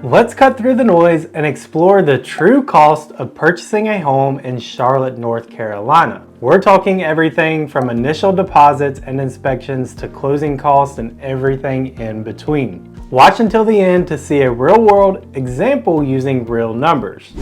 Let's cut through the noise and explore the true cost of purchasing a home in Charlotte, North Carolina. We're talking everything from initial deposits and inspections to closing costs and everything in between. Watch until the end to see a real-world example using real numbers.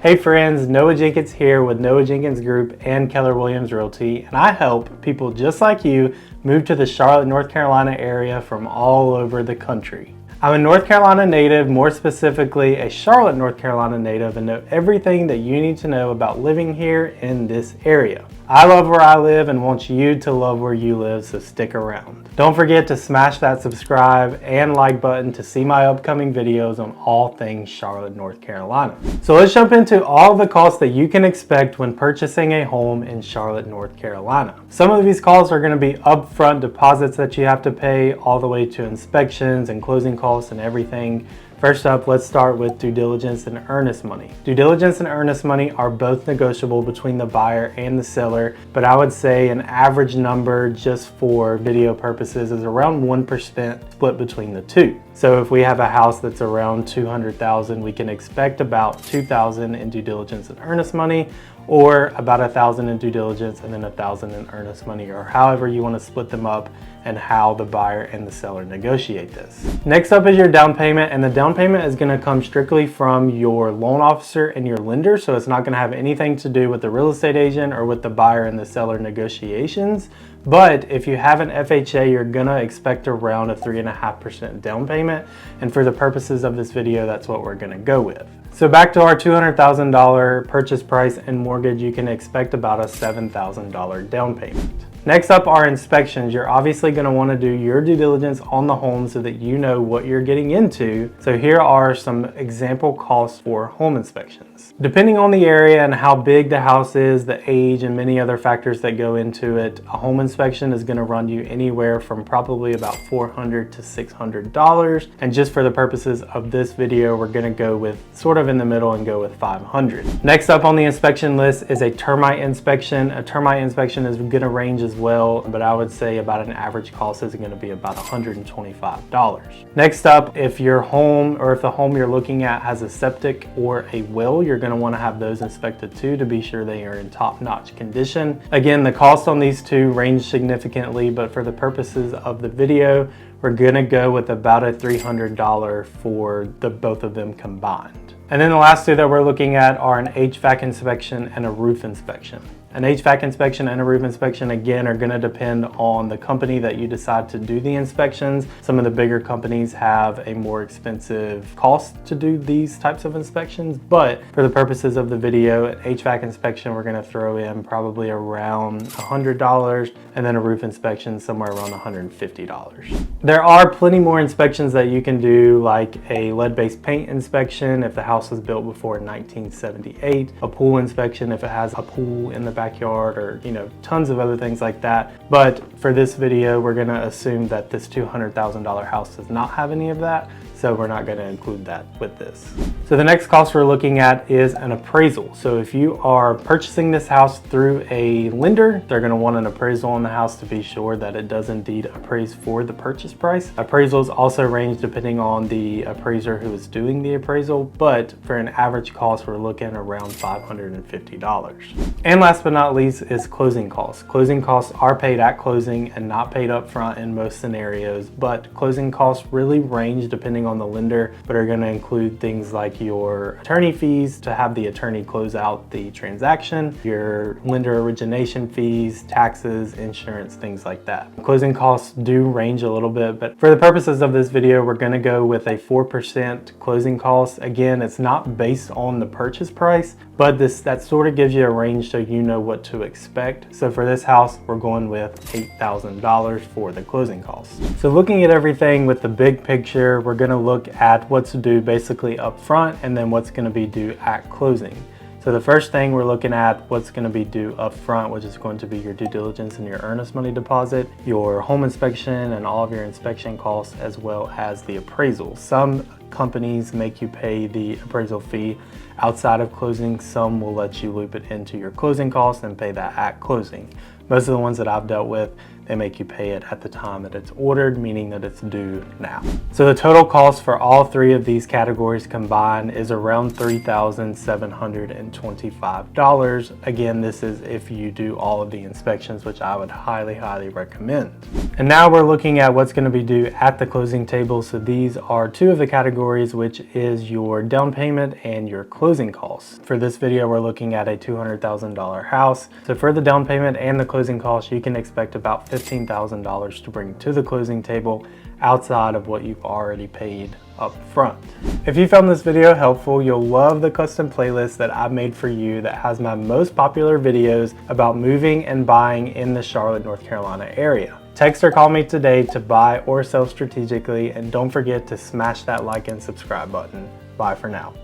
Hey friends, Noah Jenkins here with Noah Jenkins Group and Keller Williams Realty, and I help people just like you move to the Charlotte, North Carolina area from all over the country. I'm a North Carolina native, more specifically a Charlotte, North Carolina native, and know everything that you need to know about living here in this area. I love where I live and want you to love where you live, so stick around. Don't forget to smash that subscribe and like button to see my upcoming videos on all things Charlotte, North Carolina. So let's jump into all the costs that you can expect when purchasing a home in Charlotte, North Carolina. Some of these costs are going to be upfront deposits that you have to pay, all the way to inspections and closing costs and everything. First up, let's start with due diligence and earnest money. Due diligence and earnest money are both negotiable between the buyer and the seller, but I would say an average number just for video purposes is around 1% split between the two. So if we have a house that's around $200,000, we can expect about $2,000 in due diligence and earnest money, or about $1,000 in due diligence and then $1,000 in earnest money, or however you want to split them up and how the buyer and the seller negotiate this. Next up is your down payment, and the down payment is going to come strictly from your loan officer and your lender, so it's not going to have anything to do with the real estate agent or with the buyer and the seller negotiations. But if you have an FHA, you're gonna expect around a 3.5% down payment. And for the purposes of this video, that's what we're gonna go with. So back to our $200,000 purchase price and mortgage, you can expect about a $7,000 down payment. Next up are inspections. You're obviously going to want to do your due diligence on the home so that you know what you're getting into. So here are some example costs for home inspections. Depending on the area and how big the house is, the age, and many other factors that go into it, a home inspection is going to run you anywhere from probably about $400 to $600. And just for the purposes of this video, we're going to go with sort of in the middle and go with $500. Next up on the inspection list is a termite inspection. A termite inspection is going to range as well, but I would say about an average cost is going to be about $125. Next up, if your home or if the home you're looking at has a septic or a well, you're going to want to have those inspected too to be sure they are in top-notch condition. Again, the cost on these two range significantly, but for the purposes of the video, we're going to go with about a $300 for the both of them combined. And then the last two that we're looking at are an HVAC inspection and a roof inspection. An HVAC inspection and a roof inspection, again, are going to depend on the company that you decide to do the inspections. Some of the bigger companies have a more expensive cost to do these types of inspections, but for the purposes of the video, an HVAC inspection, we're going to throw in probably around $100, and then a roof inspection somewhere around $150. There are plenty more inspections that you can do, like a lead-based paint inspection if the house was built before 1978, a pool inspection if it has a pool in the backyard, or tons of other things like that. But for this video, we're going to assume that this $200,000 house does not have any of that, so we're not going to include that with this. So the next cost we're looking at is an appraisal. So if you are purchasing this house through a lender, they're going to want an appraisal on the house to be sure that it does indeed appraise for the purchase price. Appraisals also range depending on the appraiser who is doing the appraisal, but for an average cost, we're looking around $550. And last but not least is closing costs. Closing costs are paid at closing and not paid up front in most scenarios, but closing costs really range depending on the lender, but are going to include things like your attorney fees to have the attorney close out the transaction, your lender origination fees, taxes, insurance, things like that. Closing costs do range a little bit, but for the purposes of this video, we're going to go with a 4% closing cost. Again, it's not based on the purchase price, but that sort of gives you a range so you know what to expect. So for this house, we're going with $8,000 for the closing costs. So looking at everything with the big picture, we're going to look at what's due basically up front and then what's going to be due at closing. So the first thing we're looking at what's going to be due up front, which is going to be your due diligence and your earnest money deposit, your home inspection and all of your inspection costs, as well as the appraisal. Some companies make you pay the appraisal fee outside of closing. Some will let you loop it into your closing costs and pay that at closing. Most of the ones that I've dealt with, they make you pay it at the time that it's ordered, meaning that it's due now. So the total cost for all three of these categories combined is around $3,725. Again, this is if you do all of the inspections, which I would highly recommend. And now we're looking at what's going to be due at the closing table. So these are two of the categories, which is your down payment and your closing costs. For this video, we're looking at a $200,000 house. So for the down payment and the closing costs, you can expect about $15,000 to bring to the closing table outside of what you've already paid up front. If you found this video helpful, you'll love the custom playlist that I've made for you that has my most popular videos about moving and buying in the Charlotte, North Carolina area. Text or call me today to buy or sell strategically, and don't forget to smash that like and subscribe button. Bye for now.